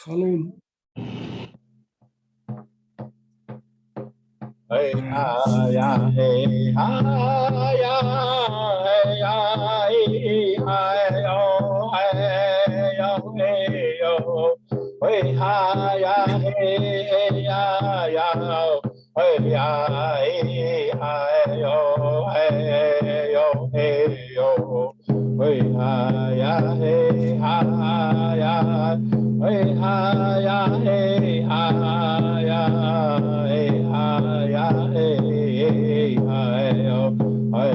Hallo. Hey ha ya hey ha ya hey ya hey ha yo hey yo hey yo hey ha ya hey ya ya hey ya hey ha yo hey yo hey yo hey ha ya hey ha ya hey ha ya hey ha ya hey ha ya hey yo hey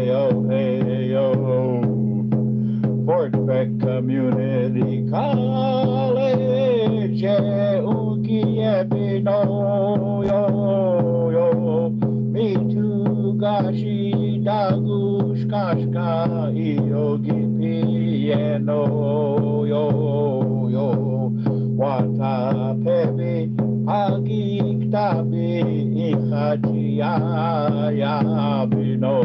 yo hey yo Fort Beck Community College Ukiebino yo yo me too gashi dagush kashka yogi piano yo yo wata pevi agik tabi ikhachia ya bino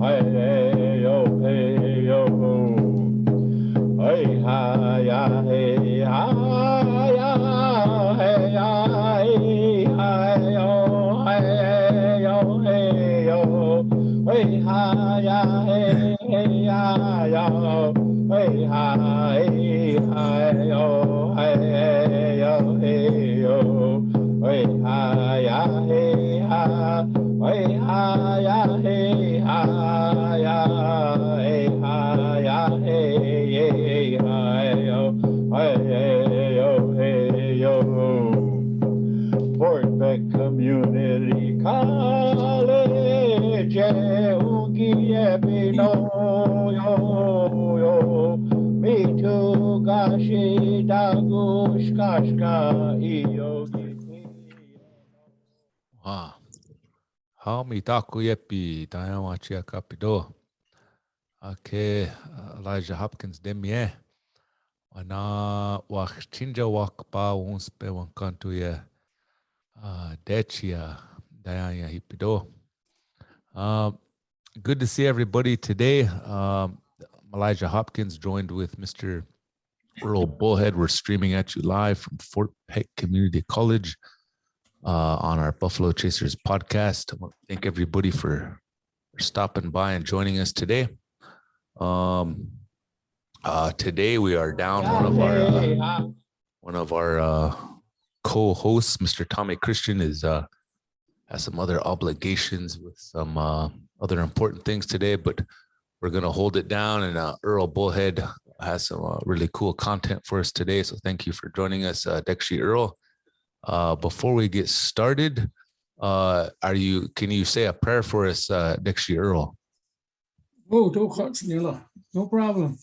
hey yo hey yo hey ha ya hey ha ya hey ya hey ha yo hey yo hey yo hey ha ya hey ya yo hey ha yo hey yo hey yo hey ha ya hey ha hey ha ya hey ha ya hey ha ya hey ha yo hey yo hey yo Fort Beck Community College Ukiebino yo yo me too gashi dagush kashka yogi How mi taku yepi dayawa chia kapido. Ake Elijah Hopkins demie. Wana wak chinja wak pa unspe wankantu ye dechia dayanya hipido. Good to see everybody today. Elijah Hopkins joined with Mr. Earl Bullhead. We're streaming at you live from Fort Peck Community College on our Buffalo Chasers podcast. I want to thank everybody for stopping by and joining us today. Today we are down one of our co-hosts, Mr. Tommy Christian, has some other obligations with some other important things today, but we're going to hold it down, and Earl Bullhead has some really cool content for us today. So thank you for joining us, Dekshi Earl. Before we get started, can you say a prayer for us, Dekshi Earl? Oh, no problem.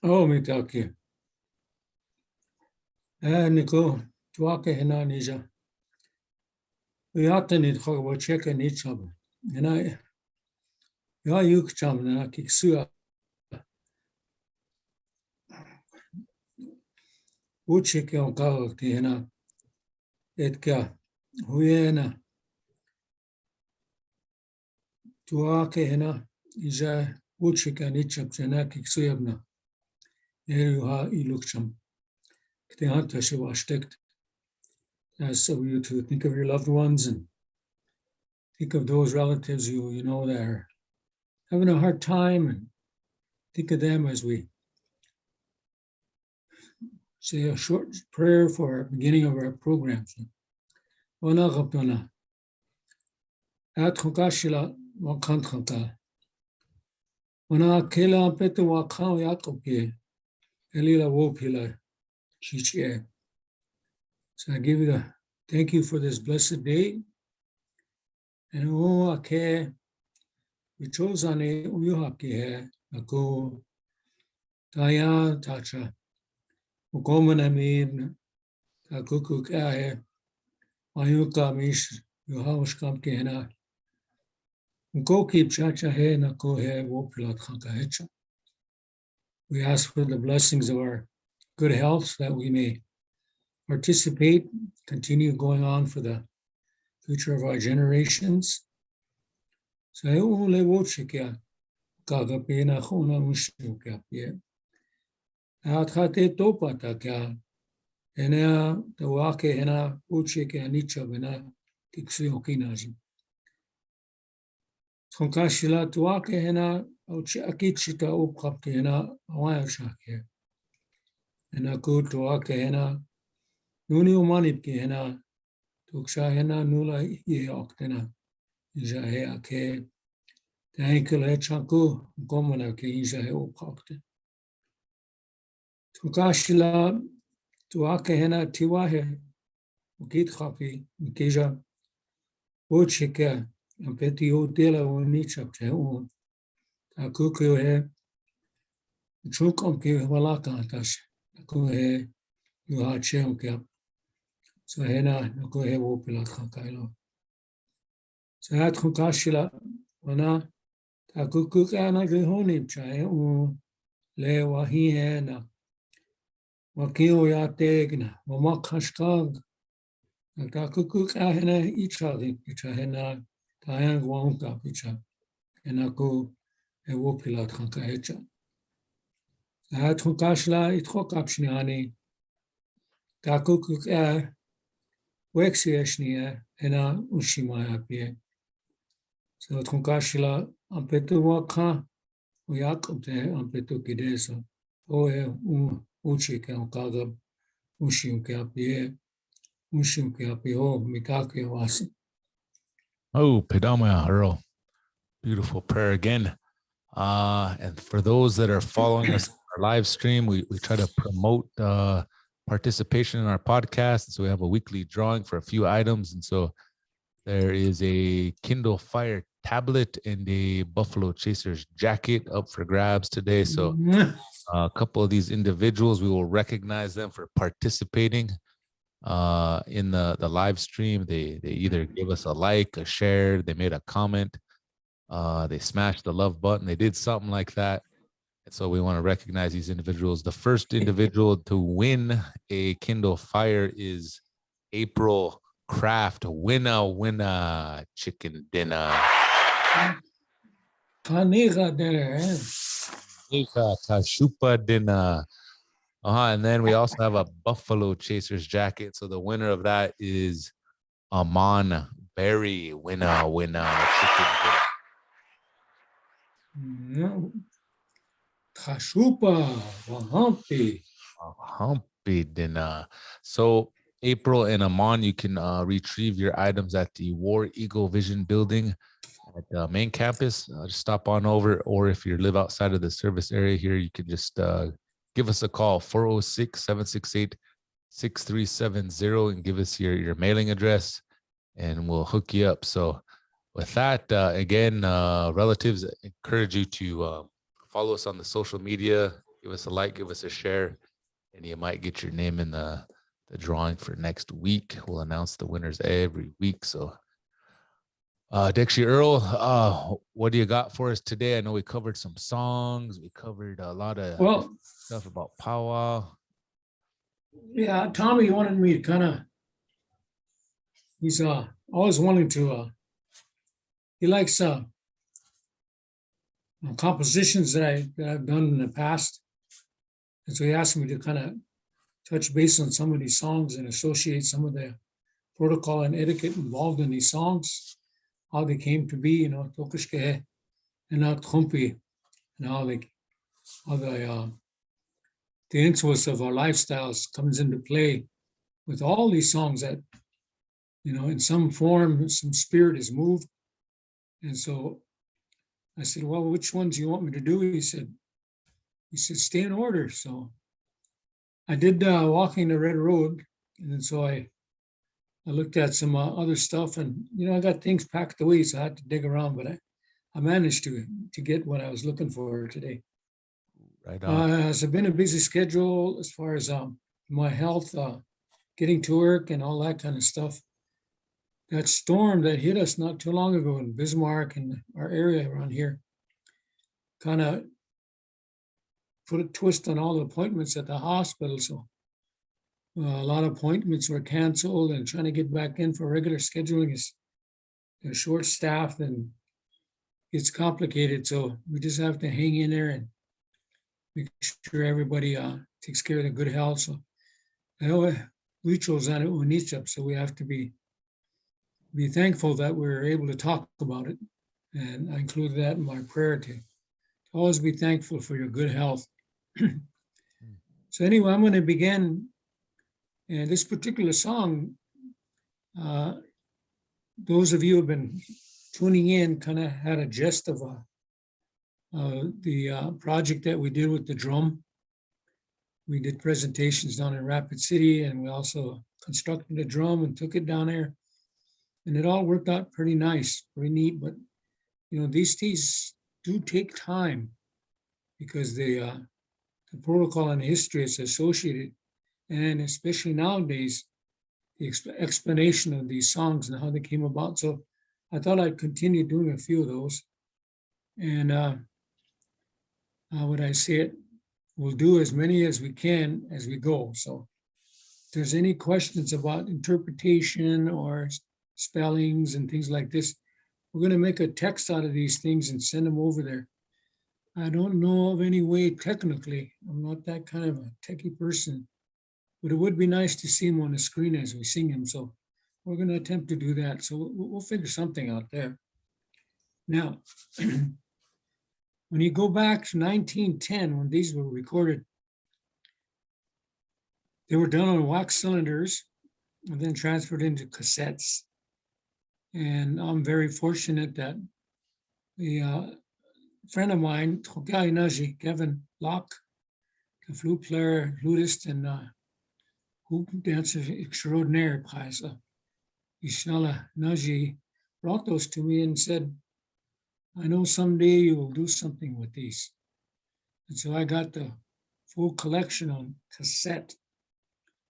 Oh, me taki. Nico, tuake hena nija. We ought need to check in each other. And I yuk cham na kiksua. Uchike on kawak ti hena. Etka huyena. Tuake hena ija uchike nichap jana kiksuyabna. Eruha ilukcham. Kteanta shiwa steckt. So you to think of your loved ones and think of those relatives you know that are having a hard time, and think of them as we say a short prayer for our beginning of our programs. Wana kaptona. At khokashila wakant khaka. Wana kela petu wakhan yakoke. Elila wopila chiche. So I give you thank you for this blessed day. And ake we chose on a uyuhake ako taya tacha. Ukomanamid kakukuk ahe mayuka mish yuhaushkam kehena. Go keep chacha he nako he wopilat khankahecha. We ask for the blessings of our good health that we may participate, continue going on for the future of our generations. So le wochika kaga pena khona mushu kapie. Atkate topa taka. Ena the wake ena wochika anicha bena kiksu okinaji. Tonkashila tuake ena ochi akichita upkapke ena awaya shake. Ena kutuake ena nuni umanipke ena tuksha ena nula ye oktena. Jahe ake Enkele chanku gomana ke inja opakte. Tukashila tuake hena tiwahe ukit khapi keja ochike ampeti odela onichapte on akuku he chukom ke walaka tash aku he yuhache ke so hena aku he opila khakailo so hat tukashila wana akuku kana ke honi chae on le wahi hena wakio ya tegna mama kashkag akakuku kahena ichadi pichahena tayan gwanka picha enaku ewo pilat khanka hecha atukashla itkokapshniani kakuku wexieshnia ena ushimaya pie so tukashla ampetu wakha uyakute ampetu kidesa oe uchike okaga ushimke apie ushimke apie o mikake wasi. Oh, Pidamaya Earl. Beautiful prayer again. And for those that are following us on our live stream, we try to promote participation in our podcast. So we have a weekly drawing for a few items. And so there is a Kindle Fire tablet and a Buffalo Chasers jacket up for grabs today. So a couple of these individuals, we will recognize them for participating in the live stream. They either gave us a like, a share, they made a comment, they smashed the love button, they did something like that. And so we want to recognize these individuals. The first individual to win a Kindle Fire is April Craft. Winner chicken dinner. Kaniga dinner, eh? Kashupa dinner. And then we also have a Buffalo Chasers jacket. So the winner of that is Amon Berry. Winner chicken dinner. Kashupa, Wahampi. Humpy dinner. So April and Amon, you can retrieve your items at the War Eagle Vision building at the main campus. Just stop on over, or if you live outside of the service area here, you can just give us a call, 406-768-6370, and give us your mailing address, and we'll hook you up. So with that, again, relatives, encourage you to follow us on the social media, give us a like, give us a share, and you might get your name in the drawing for next week. We'll announce the winners every week. So Dixie Earl, what do you got for us today? I know we covered some songs. We covered a lot of stuff about powwow. Yeah, Tommy wanted me to kind of, he's always wanting to, he likes compositions that I've done in the past. And so he asked me to kind of touch base on some of these songs and associate some of the protocol and etiquette involved in these songs, how they came to be, Tokishke and Trumpi, and how the influence of our lifestyles comes into play with all these songs that, in some form, some spirit is moved. And so I said, well, which ones do you want me to do? He said, stay in order. So I did Walking the Red Road. And then so I looked at some other stuff, and, I got things packed away, so I had to dig around, but I managed to get what I was looking for today. Right on. It's been a busy schedule as far as my health, getting to work and all that kind of stuff. That storm that hit us not too long ago in Bismarck and our area around here kind of put a twist on all the appointments at the hospital. So a lot of appointments were canceled, and trying to get back in for regular scheduling is short-staffed, and gets complicated. So we just have to hang in there and make sure everybody takes care of their good health. So I know we chose on it Unichap, so we have to be thankful that we're able to talk about it. And I include that in my prayer to always be thankful for your good health. So anyway, I'm going to begin. And this particular song, those of you who have been tuning in kind of had a gist of the project that we did with the drum. We did presentations down in Rapid City, and we also constructed a drum and took it down there. And it all worked out pretty nice, pretty neat. But, you know, these teas do take time because the protocol and history is associated. And especially nowadays, the explanation of these songs and how they came about. So I thought I'd continue doing a few of those. And how would I say it? We'll do as many as we can as we go. So if there's any questions about interpretation or spellings and things like this, we're going to make a text out of these things and send them over there. I don't know of any way technically. I'm not that kind of a techie person, but it would be nice to see them on the screen as we sing them. So we're going to attempt to do that. So we'll figure something out there. Now, when you go back to 1910, when these were recorded, they were done on wax cylinders and then transferred into cassettes. And I'm very fortunate that the friend of mine, Kevin Locke, a flute player, flutist, and hoop dancer extraordinaire, Ishala Naji, brought those to me and said, I know someday you will do something with these. And so I got the full collection on cassette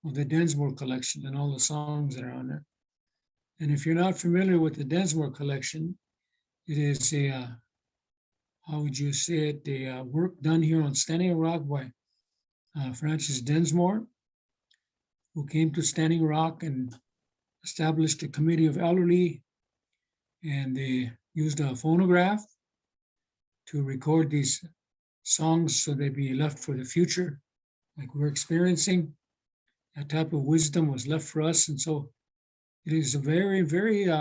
of the Densmore Collection and all the songs that are on there. And if you're not familiar with the Densmore Collection, it is a, how would you say it, the work done here on Standing Rock by Francis Densmore, who came to Standing Rock and established a committee of elderly, and they used a phonograph to record these songs so they'd be left for the future, like we're experiencing. That type of wisdom was left for us. And so it is very, very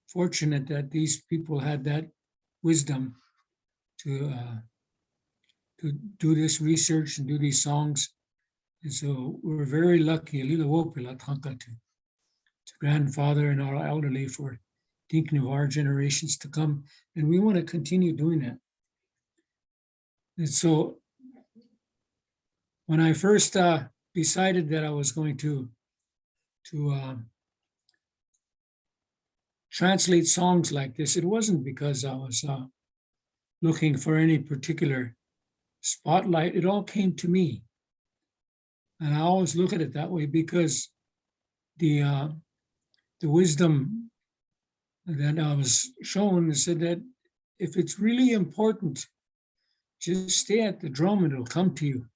fortunate that these people had that wisdom to do this research and do these songs. And so we're very lucky, to grandfather and our elderly for thinking of our generations to come. And we want to continue doing that. And so when I first decided that I was going to translate songs like this, it wasn't because I was looking for any particular spotlight. It all came to me. And I always look at it that way because the wisdom that I was shown said that if it's really important, just stay at the drum and it'll come to you.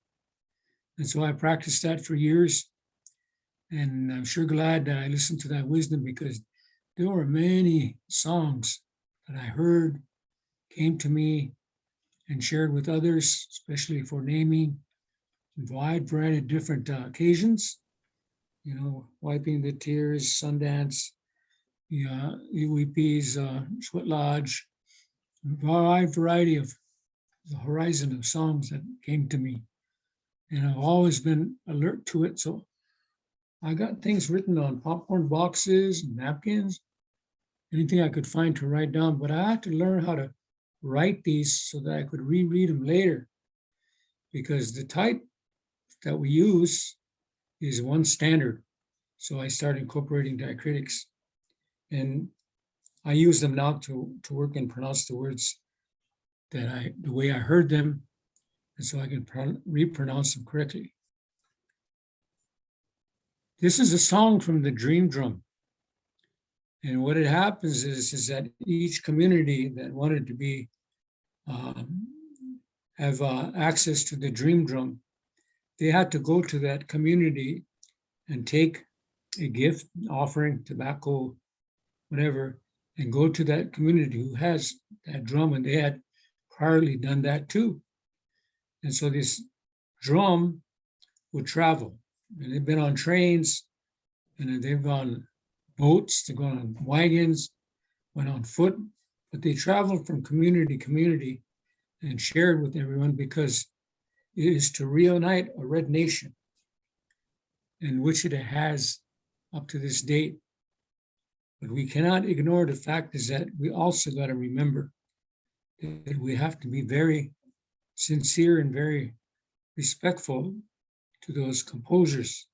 And so I practiced that for years. And I'm sure glad that I listened to that wisdom, because there were many songs that I heard, came to me, and shared with others, especially for naming a wide variety of different occasions. You know, wiping the tears, Sundance, UEP's Sweat Lodge, a wide variety of the horizon of songs that came to me. And I've always been alert to it. So I got things written on popcorn boxes, napkins, anything I could find to write down, but I had to learn how to write these so that I could reread them later, because the type that we use is one standard. So I started incorporating diacritics, and I use them now to work and pronounce the words that the way I heard them, and so I can repronounce them correctly. This is a song from the Dream Drum. And what it happens is that each community that wanted to be have access to the Dream Drum, they had to go to that community and take a gift, offering, tobacco, whatever, and go to that community who has that drum, and they had priorly done that too. And so this drum would travel, and they've been on trains, and they've gone boats, they've gone on wagons, went on foot, but they traveled from community to community and shared with everyone because it is to reunite a red nation, in which it has up to this date. But we cannot ignore the fact is that we also got to remember that we have to be very sincere and very respectful to those composers,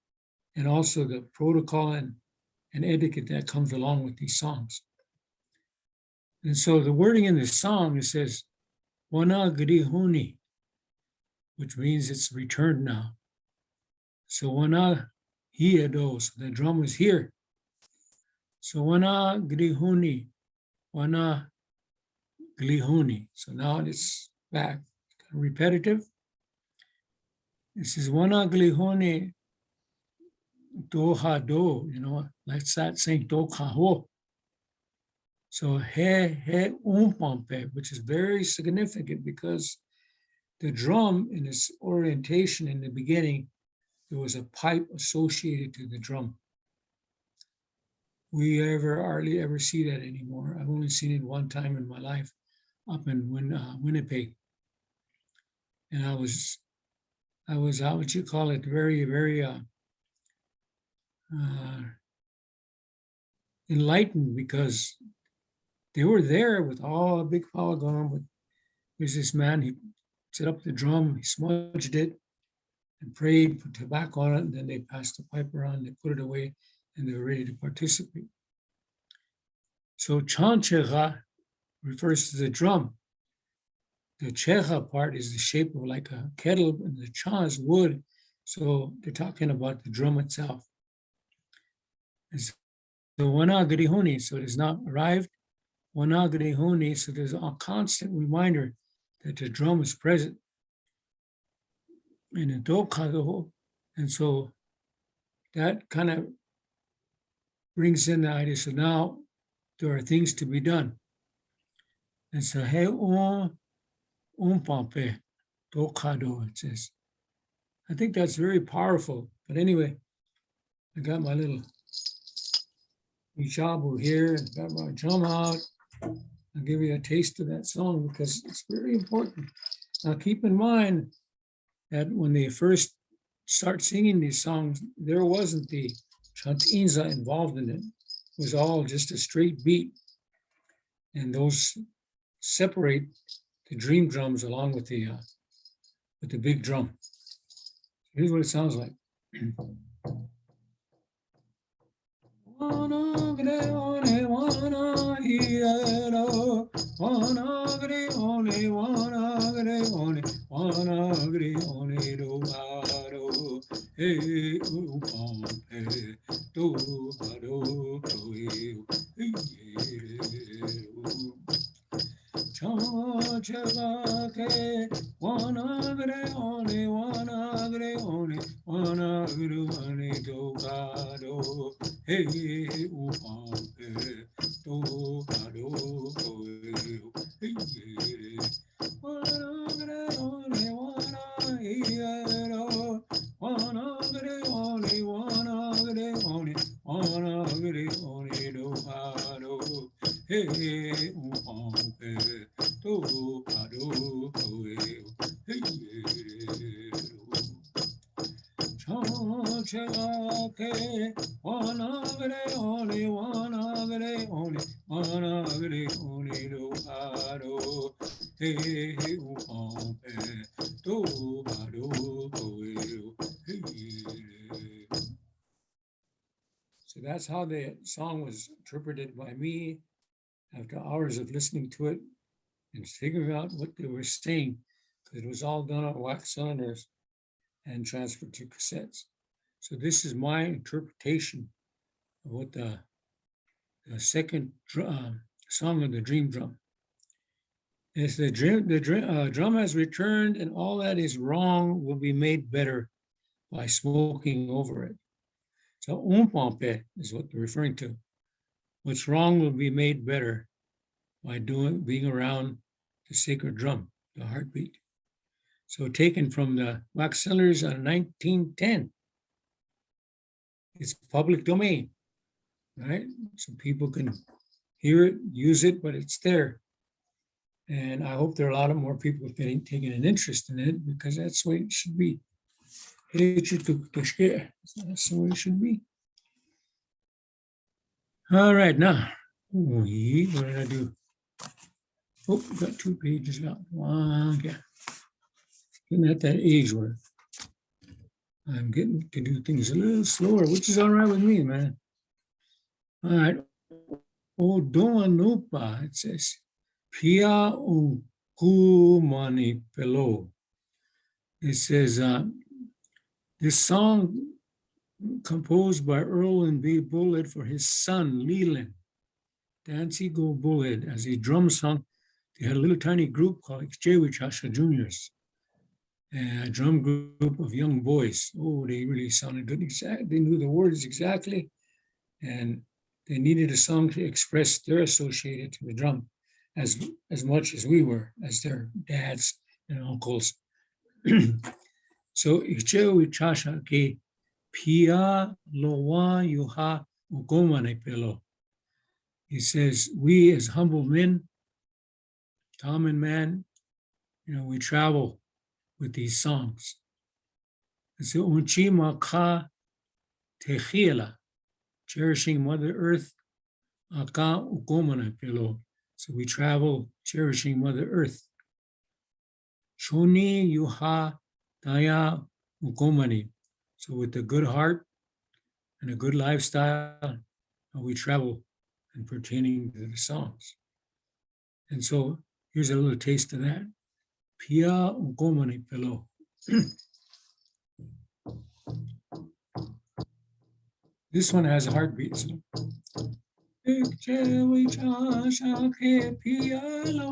and also the protocol and etiquette that comes along with these songs. And so the wording in this song, it says, Wana Grihuni, which means it's returned now. So Wana Hiado, so the drum is here. So Wana Grihuni, Wana Glihuni. So now it's back, kind of repetitive. This is Wana Glihuni Doha Do, like that saying Doha Ho. So he umpampe, which is very significant because the drum in its orientation in the beginning, there was a pipe associated to the drum. We hardly ever see that anymore. I've only seen it one time in my life up in Winnipeg. And I was what you call it, very, very enlightened, because they were there with all a big power going on. But there's this man, he set up the drum, he smudged it and prayed, put tobacco on it, and then they passed the pipe around, they put it away, and they were ready to participate. So chanchera refers to the drum. The cheha part is the shape of like a kettle, and the cha is wood. So they're talking about the drum itself. It's the Wanagrihuni, so it is not arrived. Wanagrihuni, so there's a constant reminder that the drum is present. And in Dokado, and so that kind of brings in the idea. So now there are things to be done. And so he umpampe Dokado, it says. I think that's very powerful. But anyway, I got my little Ishabu here, and got my drum out. I'll give you a taste of that song because it's very important. Now keep in mind that when they first start singing these songs, there wasn't the chantinza involved in it. It was all just a straight beat. And those separate the dream drums along with the big drum. Here's what it sounds like. So that's how the song was interpreted by me after hours of listening to it and figuring out what they were saying, because it was all done on wax cylinders and transferred to cassettes. So this is my interpretation of what the second song of the dream drum. It's the drum has returned, and all that is wrong will be made better by smoking over it. So umpampe is what they're referring to. What's wrong will be made better by being around the sacred drum, the heartbeat. So taken from the Wax Cellars on 1910. It's public domain, right? So people can hear it, use it, but it's there. And I hope there are a lot of more people taking an interest in it, because that's the way it should be. That's the way it should be. All right, now, what did I do? Oh, got 2 pages out. Okay. Getting at that age where I'm getting to do things a little slower, which is all right with me, man. All right. Odoanupa, it says, Pia Ukumani Pelo. It says, this song composed by Earl and B. Bullitt for his son, Leland. Dancy Go Bullitt, as a drum song. They had a little tiny group called Chasha Juniors, a drum group of young boys. Oh, they really sounded good. They knew the words exactly, and they needed a song to express their associated to the drum as much as we were, as their dads and uncles. So, Icheo Chasha ke Pia Lowa Yuha Ugomane Pelo. He says, we as humble men, common man, we travel with these songs. So, Unchima Ka Techiela, cherishing Mother Earth, Aka Ugomane Pelo. So we travel cherishing Mother Earth. Shoni Yuha Daya Ugomani. So with a good heart and a good lifestyle, we travel and pertaining to the songs. And so here's a little taste of that. Pia Ugomani Pelo. This one has a heartbeat. So. Ichewi chasha ke pialo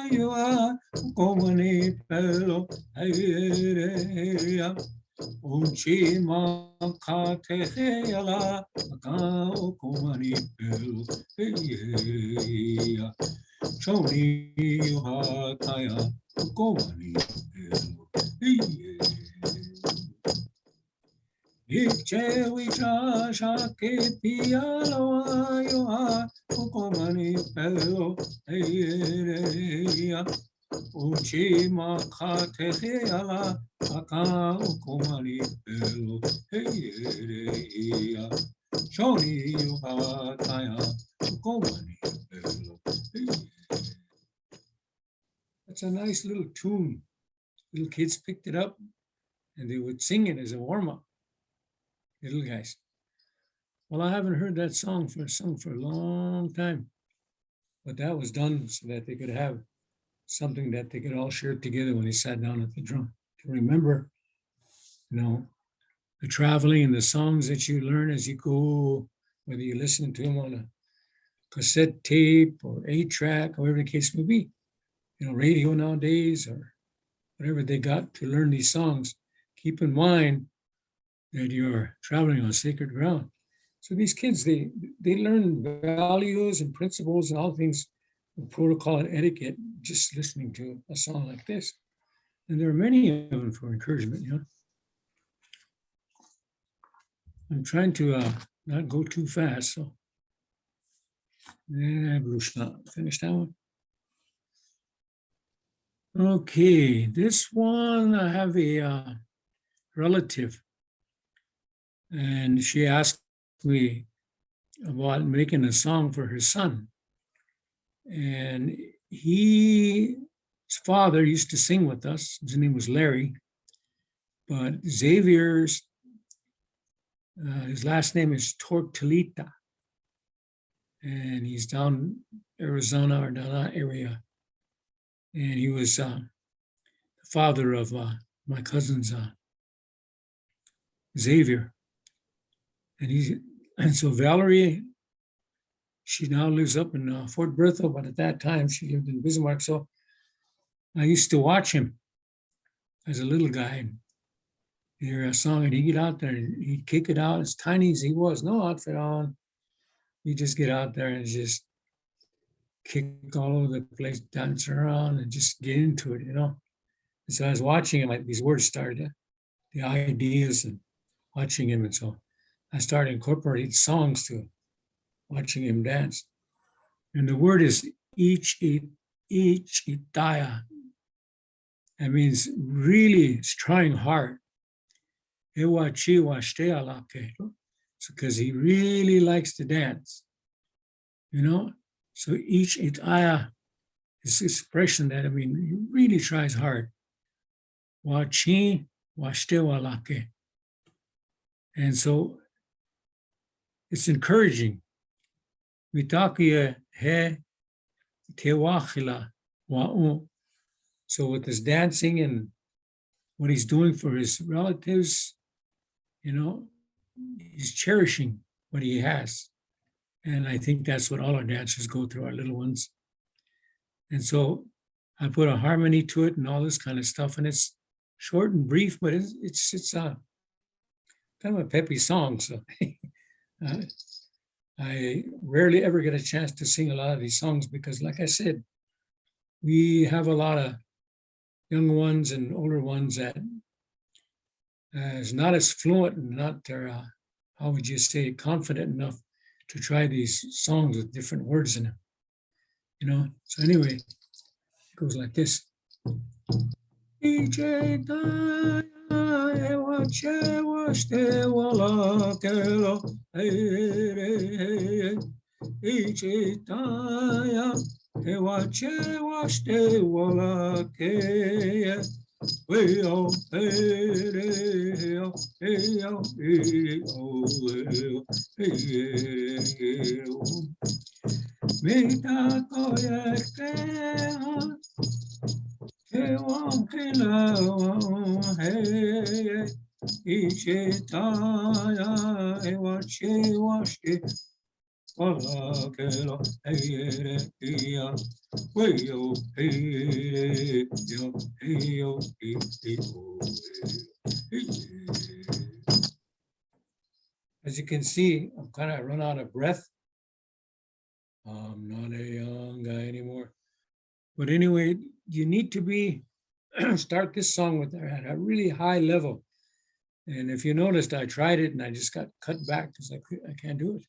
ayoha ukomani pelo eyereya uchi makate heala aka ukomani pelo eyereya shoni yuha kaya ukomani pelo. That's a nice little tune. Little kids picked it up and they would sing it as a warm-up. Little guys. Well, I haven't heard that song sung for a long time, but that was done so that they could have something that they could all share together when they sat down at the drum to remember, the traveling and the songs that you learn as you go, whether you listen to them on a cassette tape or 8-track, whatever the case may be, radio nowadays or whatever they got to learn these songs. Keep in mind that you're traveling on sacred ground. So these kids, they learn values and principles and all things, protocol and etiquette, just listening to a song like this. And there are many of them for encouragement, I'm trying to not go too fast, so. Finish that one. Okay, this one, I have a relative, and she asked me about making a song for her son. And his father used to sing with us. His name was Larry, but Xavier's, his last name is Tortolita. And he's down Arizona or down that area. And he was the father of my cousin's Xavier. And so Valerie, she now lives up in Fort Berthold, but at that time she lived in Bismarck. So I used to watch him as a little guy and hear a song, and he'd get out there and he'd kick it out as tiny as he was, no outfit on, you just get out there and just kick all over the place, dance around, and just get into it, And so I was watching him, like these words started, the ideas, and watching him, and so I started incorporating songs to watching him dance. And the word is each itaya. That means really trying hard. Because he really likes to dance, So each itaya is expression that, he really tries hard. Wachi washtewalake. And so it's encouraging. Mitakia he tewachila wa'u. So with his dancing and what he's doing for his relatives, he's cherishing what he has. And I think that's what all our dancers go through, our little ones. And so I put a harmony to it and all this kind of stuff. And it's short and brief, but it's kind of a peppy song. So I rarely ever get a chance to sing a lot of these songs because, like I said, we have a lot of young ones and older ones that is not as fluent and not how would you say, confident enough to try these songs with different words in them, So anyway, it goes like this. As you can see, I'm kind of run out of breath. I'm not a young guy anymore. But anyway, you need to start this song with at a really high level. And if you noticed, I tried it and I just got cut back because I can't do it.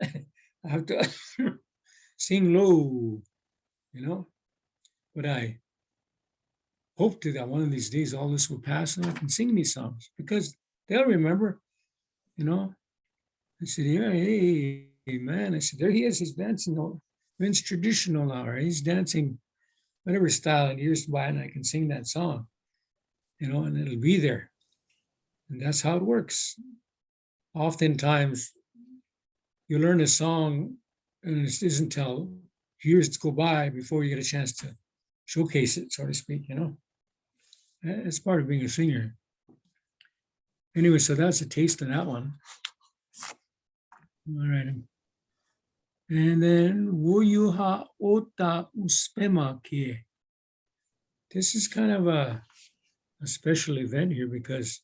I have to sing low, But I hope that one of these days all this will pass and I can sing these songs because they'll remember, I said, yeah, hey, man. I said, there he is. He's dancing. Vince traditional now, right? He's dancing whatever style he used to buy, and I can sing that song, and it'll be there. And that's how it works. Oftentimes, you learn a song, and it isn't until years go by before you get a chance to showcase it, so to speak, It's part of being a singer. Anyway, so that's a taste of that one. All right. And then Wuyuha Ota Uspema Kie. This is kind of a special event here because,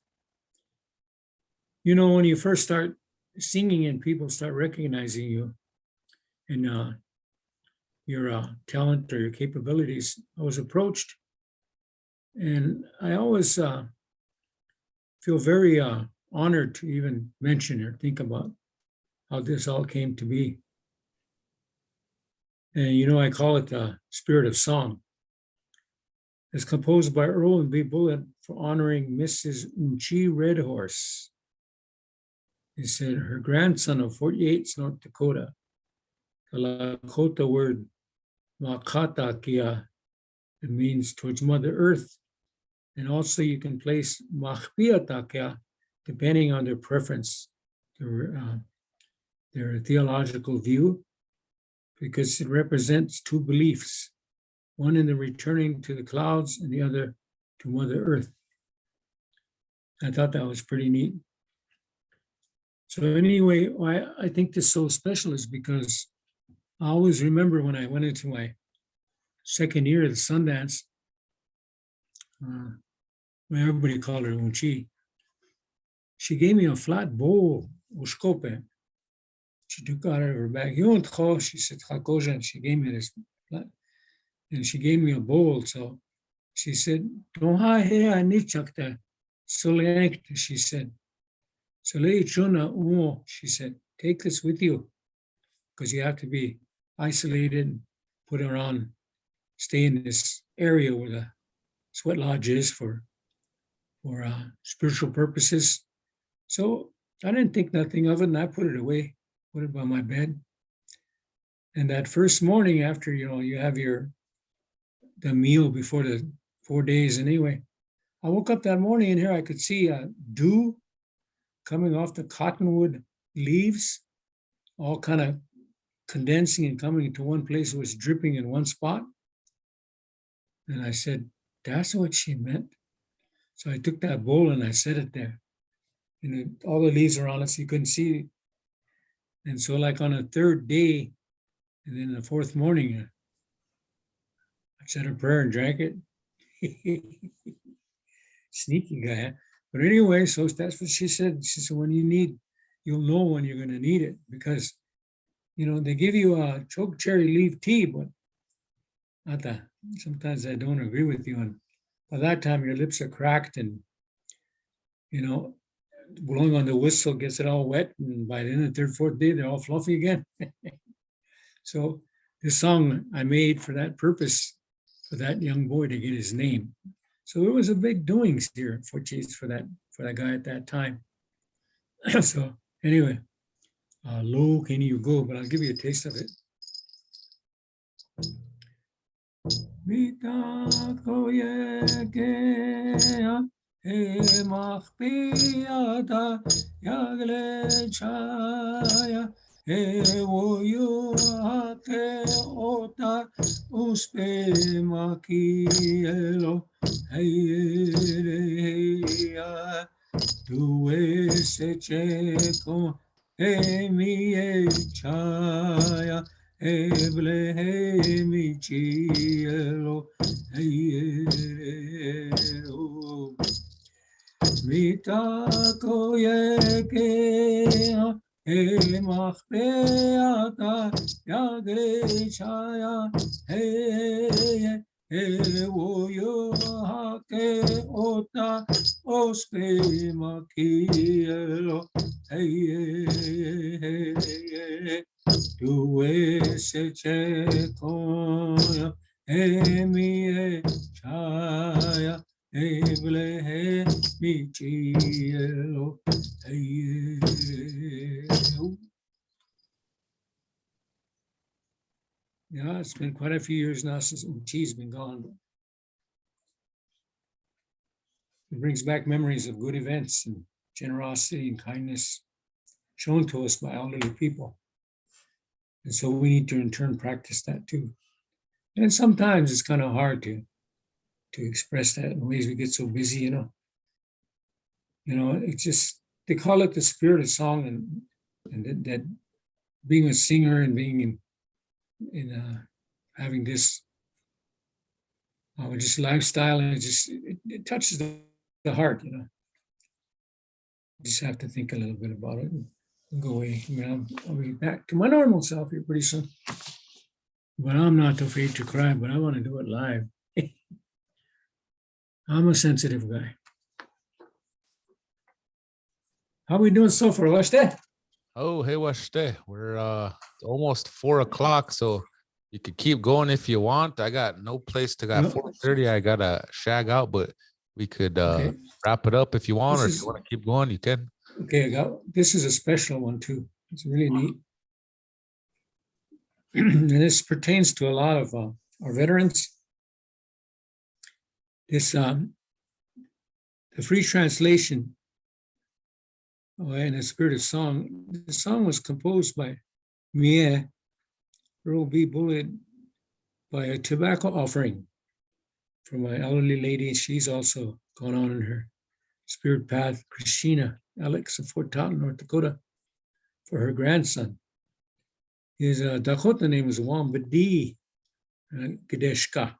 when you first start singing and people start recognizing you and your talent or your capabilities, I was approached. And I always feel very honored to even mention or think about how this all came to be. And, I call it the Spirit of Song. It's composed by Earl and B. Bullitt for honoring Mrs. Unchi Redhorse. He said her grandson of 48, North Dakota. The Lakota word Makata Kia, it means towards Mother Earth. And also you can place Machpiatakia, depending on their preference, their theological view, because it represents two beliefs, one in the returning to the clouds and the other to Mother Earth. I thought that was pretty neat. So anyway, why I think this is so special is because I always remember when I went into my second year of the Sundance, everybody called her Unchi. She gave me a flat bowl, ushkope, she took out of her bag, she said, and she gave me this, and she gave me a bowl. So she said, don't have here, I need chakta. She said, she said, take this with you because you have to be isolated, put around, stay in this area where the sweat lodge is for spiritual purposes. So I didn't think nothing of it, and I put it away, put it by my bed. And that first morning after, you have the meal before the 4 days anyway, I woke up that morning and here I could see dew coming off the cottonwood leaves, all kind of condensing and coming into one place. It was dripping in one spot. And I said, that's what she meant. So I took that bowl and I set it there. All the leaves are on it, so you couldn't see it. And so like on a third day, and then the fourth morning, I said a prayer and drank it. Sneaky guy, huh? But anyway, so that's what she said. She said, when you need, you'll know when you're going to need it, because, they give you a choke cherry leaf tea, but sometimes I don't agree with you. And by that time, your lips are cracked and, blowing on the whistle gets it all wet. And by the end of the third, fourth day, they're all fluffy again. So this song I made for that purpose, for that young boy to get his name. So it was a big doings here at Fort Chase for that guy at that time. So anyway, low can you go, but I'll give you a taste of it. Yeah, it's been quite a few years now since Unti's been gone. But it brings back memories of good events and generosity and kindness shown to us by elderly people. And so we need to in turn practice that too. And sometimes it's kind of hard to express that in ways we get so busy, it's just, they call it the spirit of song, and that being a singer and being in having this just lifestyle, and it touches the heart, Just have to think a little bit about it and go away. I'll be back to my normal self here pretty soon. But I'm not afraid to cry, but I want to do it live. I'm a sensitive guy. How we doing so far, Washte? Oh, hey, Washte. We're almost 4 o'clock, so you could keep going if you want. I got no place to go. 4:30. I gotta shag out, but we could wrap it up if you want, or if you want to keep going, you can. Okay, this is a special one too. It's really neat. And this pertains to a lot of our veterans. This the free translation in the spirit of song. The song was composed by Mie Earl B. Bullitt by a tobacco offering for my elderly lady. She's also gone on in her spirit path, Christina Alex of Fort Totten, North Dakota, for her grandson. His Dakota name is Wambadi Gadeshka.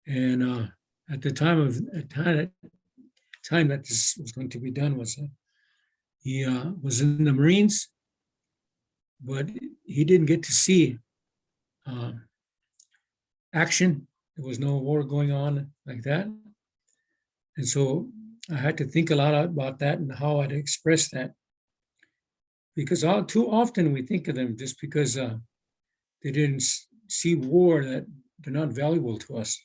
And at the time that this was going to be done, he was in the Marines, but he didn't get to see action. There was no war going on like that. And so I had to think a lot about that and how I'd express that. Because too often we think of them just because they didn't see war, that they're not valuable to us.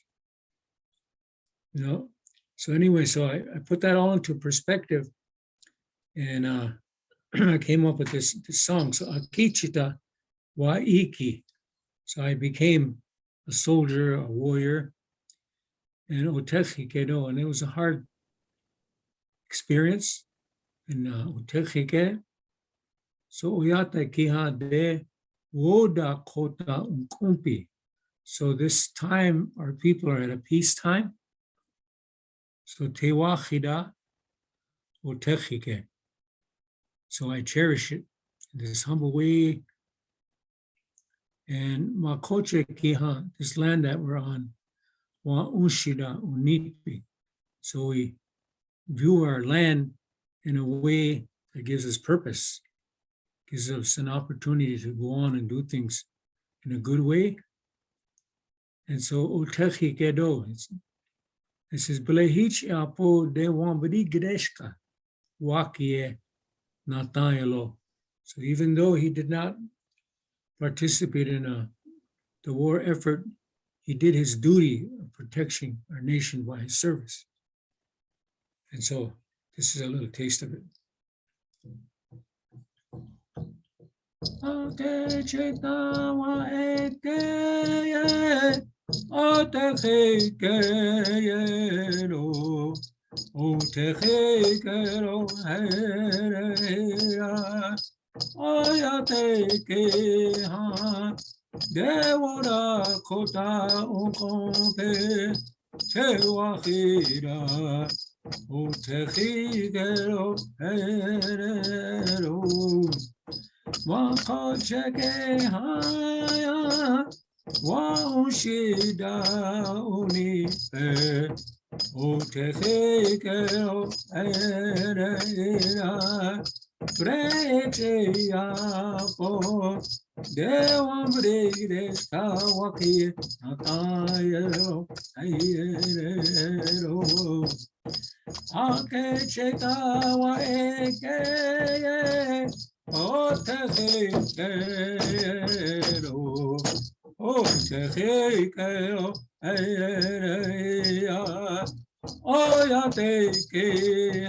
So anyway, so I put that all into perspective, and I came up with this song. So Akichita wa Iki. So I became a soldier, a warrior, and Otechikedo, and it was a hard experience in Otechike. So Oyata Kiha de Woda Kota Unkumpi. So this time our people are at a peacetime. So Tewa Chida Otechike. So I cherish it in this humble way. And Makoche Kiha, this land that we're on, Wa Unshida Unipi. So we view our land in a way that gives us purpose, gives us an opportunity to go on and do things in a good way. And so Otechi Kedo, it says, Belehich Apo de Wambadi Gdeshka, Wakie Natayalo. So even though he did not participate in the war effort, he did his duty of protecting our nation by his service. And so this is a little taste of it. Devora kota unkompe tewachira utechigero herero makocheke haya waushida unipe utechigero herera precheya po Devam Redes Kawaki Natayero Ayero Ake Chetawa Eke Otechero Otechero Ayerea Oyateke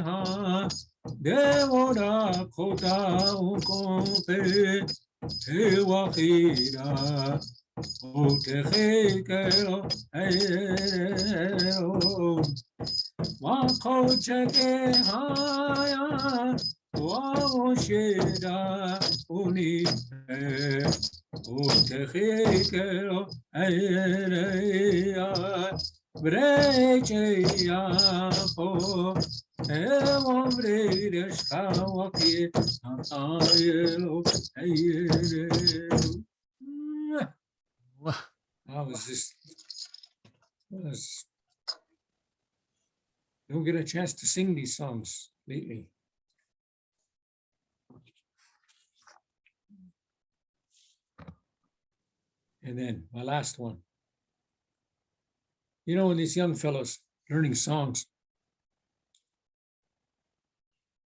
Ha Devora Kota Ukompe Tewachira, Otechekero, Eo, Wakocheke Haya, Waoshida, Unipe, Otechekero, Ea, Brecheya, Po, Hombre Skawaki, Ayelo, I was just, don't get a chance to sing these songs lately. And then my last one. You know, when these young fellows learning songs,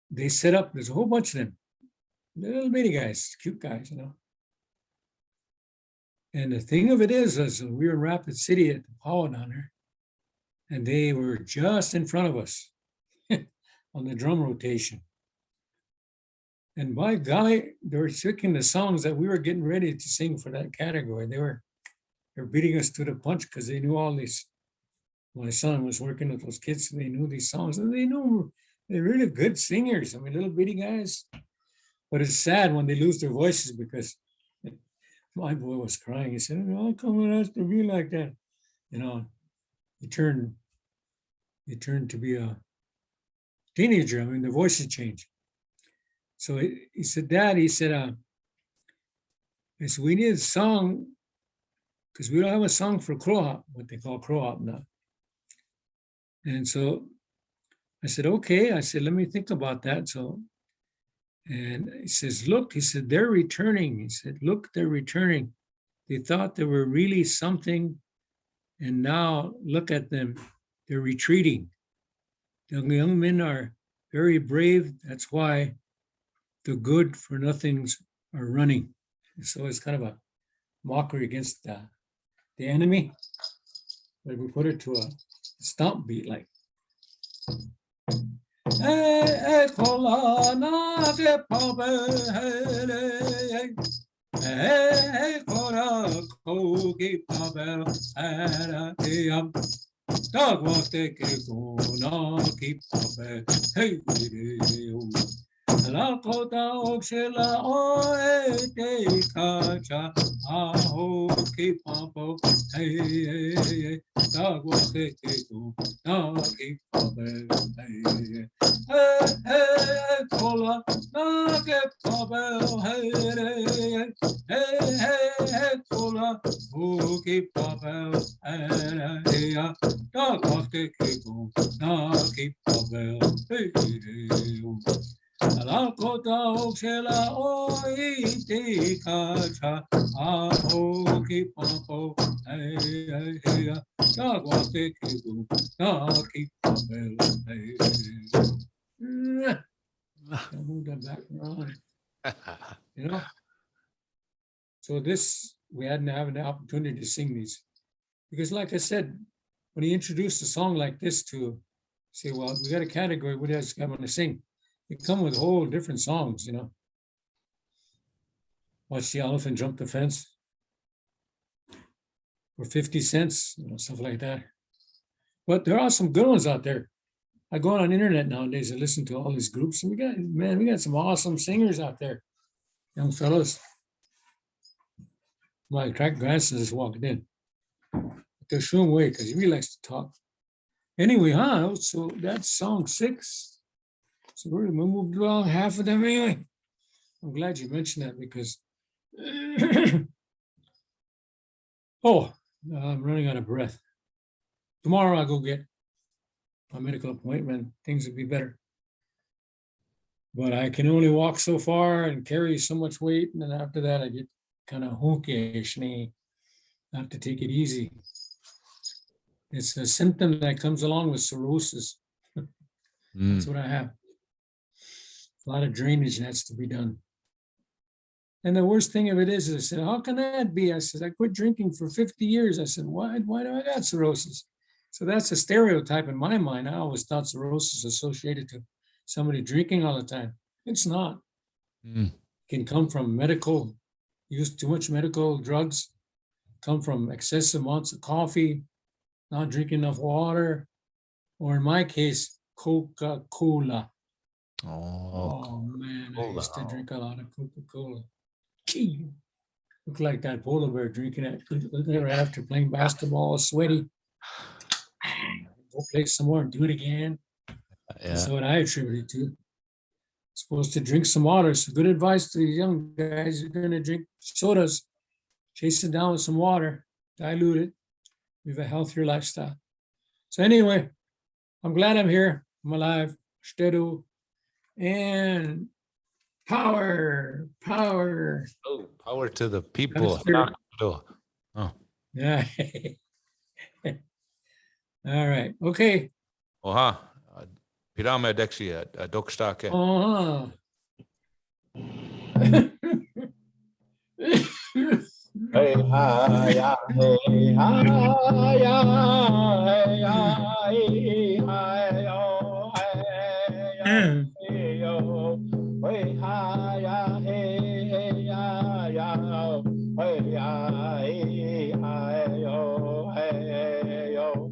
they set up, there's a whole bunch of them, little bitty guys, cute guys, And the thing of it is we were in Rapid City at the Powwow down there, and they were just in front of us on the drum rotation. And by golly, they were picking the songs that we were getting ready to sing for that category. They were beating us to the punch because they knew all these. My son was working with those kids, and they knew these songs, and they knew they're really good singers. I mean, little bitty guys. But it's sad when they lose their voices, because my boy was crying. He said, "How come it has to be like that?" He turned to be a teenager. I mean, the voices change. So he said, "Dad," he said, we need a song, because we don't have a song for Crow Hop, what they call Crow Hop now. And so I said, okay. I said, let me think about that. So And he says, look, he said, they're returning. He said, look, they're returning. They thought they were really something. And now look at them. They're retreating. The young men are very brave. That's why the good for nothings are running. So it's kind of a mockery against the enemy. But we put it to a stomp beat like. Dog walk the go no keep up hey la kota oxela o te kacha aho keep up hey dog walk the go no keep up hey hey kola no keep up hey hey kola who keep up hey dog walk the go no keep up hey la kota oxela oi te kacha aho keep up hey hey dog walk the go no keep up hey move that back around, you know. So this we hadn't have an opportunity to sing these because, like I said, when he introduced a song like this to say, well, we got a category, what else I want to sing? You come with whole different songs, you know. Watch the elephant jump the fence for 50 cents, you know, stuff like that. But there are some good ones out there. I go on the internet nowadays and listen to all these groups, and we got some awesome singers out there, young fellows. My crack grandson just walked in. They're shooing away because he really likes to talk. Anyway, so that's song 6. So we moved along half of them anyway. I'm glad you mentioned that because I'm running out of breath. Tomorrow I'll go get a medical appointment. Things will be better. But I can only walk so far and carry so much weight. And then after that, I get kind of honkish and I have to take it easy. It's a symptom that comes along with cirrhosis. That's what I have. A lot of drainage has to be done. And the worst thing of it is I said, how can that be? I said, I quit drinking for 50 years. I said, why do I got cirrhosis? So that's a stereotype in my mind. I always thought cirrhosis associated to somebody drinking all the time. It's not. It can come from medical use, too much medical drugs, come from excessive amounts of coffee, not drinking enough water, or in my case, Coca-Cola. Oh man, I used to drink a lot of Coca-Cola. Look like that polar bear drinking it right after playing basketball, sweaty. Go play some more and do it again. That's what I attribute it to. Supposed to drink some water. So good advice to these young guys. You're going to drink sodas, chase it down with some water, dilute it. We have a healthier lifestyle. So anyway, I'm glad I'm here. I'm alive. Stedu. And power. Oh, power to the people. Yeah. All right. Okay. Oha. Pirame dekshi dokstake. Hey ha ya, hey ha ya, hey ya, hey yo, hey yo, hey ha ya, hey ya, hey ya, hey